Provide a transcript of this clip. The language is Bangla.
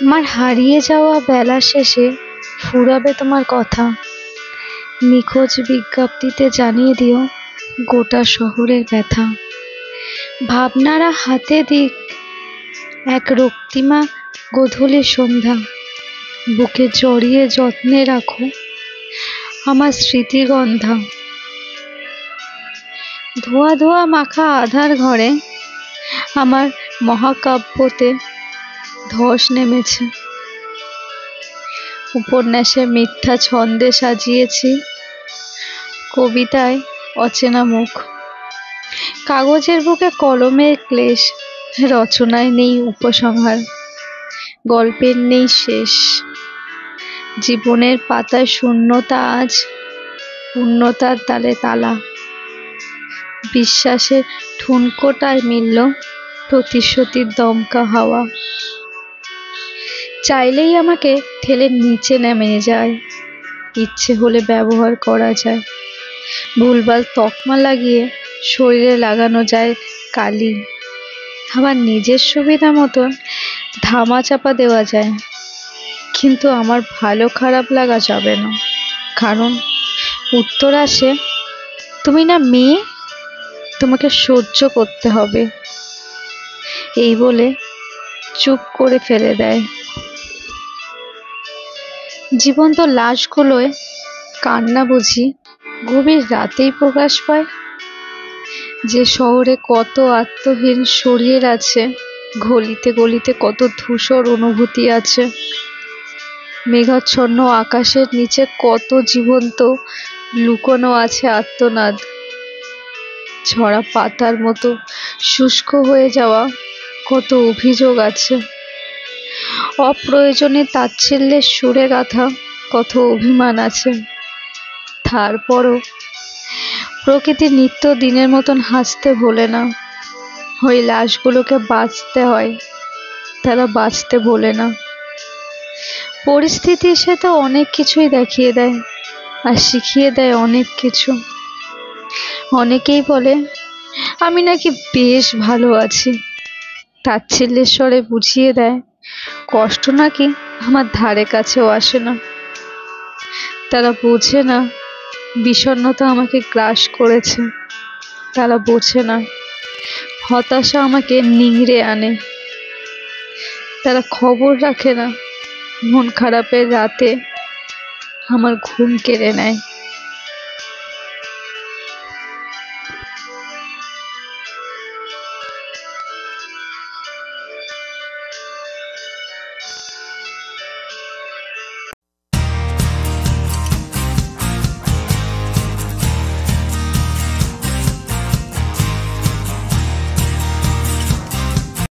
আমার হারিয়ে যাওয়া বেলা শেষে ফুরাবে তোমার কথা। নিখোঁজ বিজ্ঞপ্তিতে জানিয়ে দিও গোটা শহরের ব্যথা। ভাবনারা হাতে দিক এক রক্তিমা গোধূলি সন্ধ্যা। বুকে জড়িয়ে যত্নে রাখো আমার স্মৃতিগন্ধা। ধোয়া ধোয়া মাখা আধার ঘরে আমার মহাকাব্যতে ধস নেমেছে। উপন্যাসে মিথ্যা ছন্দে সাজিয়েছি, কবিতায় অচেনা মুখ। কাগজের বুকে কলমের ক্লেশ, রচনায় নেই উপসংহার, গল্পের নেই শেষ। জীবনের পাতায় শূন্যতা আজ, পূর্ণতার তালে তালা। বিশ্বাসের ঠুনকোটায় মিলল প্রতিশ্রুতির দমকা হাওয়া। চাইলেই আমাকে ঠেলে নিচে নেমে যায়, ইচ্ছে হলে ব্যবহার করা যায়। ভুলভাল তকমা লাগিয়ে শরীরে লাগানো যায় কালি। আবার নিজের সুবিধা মতন ধামাচাপা দেওয়া যায়। কিন্তু আমার ভালো খারাপ লাগা যাবে না, কারণ উত্তর আসে, তুমি না মেয়ে, তোমাকে সহ্য করতে হবে। এই বলে চুপ করে ফেলে দেয়। জীবন্ত লাশগুলোয় কান্না বুঝি গভীর রাতেই প্রকাশ পায়। যে শহরে কত আত্মহীন শরীর আছে, গলিতে গলিতে কত ধূসর অনুভূতি আছে। মেঘাচ্ছন্ন আকাশের নিচে কত জীবন্ত লুকোনো আছে আর্তনাদ। ঝরা পাতার মতো শুষ্ক হয়ে যাওয়া কত অভিযোগ আছে। অপ্রয়োজনে তাচ্ছিল্যের সুরে গাঁথা কত অভিমান আছে। তারপরও প্রকৃতি নিত্য দিনের মতন হাসতে ভোলে না। ওই লাশগুলোকে বাঁচতে হয়, তারা বাঁচতে ভোলে না। পরিস্থিতি সে তো অনেক কিছুই দেখিয়ে দেয় আর শিখিয়ে দেয় অনেক কিছু। অনেকেই বলে আমি নাকি বেশ ভালো আছি, তাচ্ছিল্যের স্বরে বুঝিয়ে দেয় কষ্ট নাকি আমার ধারে কাছেও আসে না। তারা বোঝে না বিষণ্ণতা আমাকে গ্রাস করেছে। তারা বোঝে না হতাশা আমাকে নিংড়ে আনে। তারা খবর রাখে না মন খারাপের রাতে আমার ঘুম কেড়ে নেয়।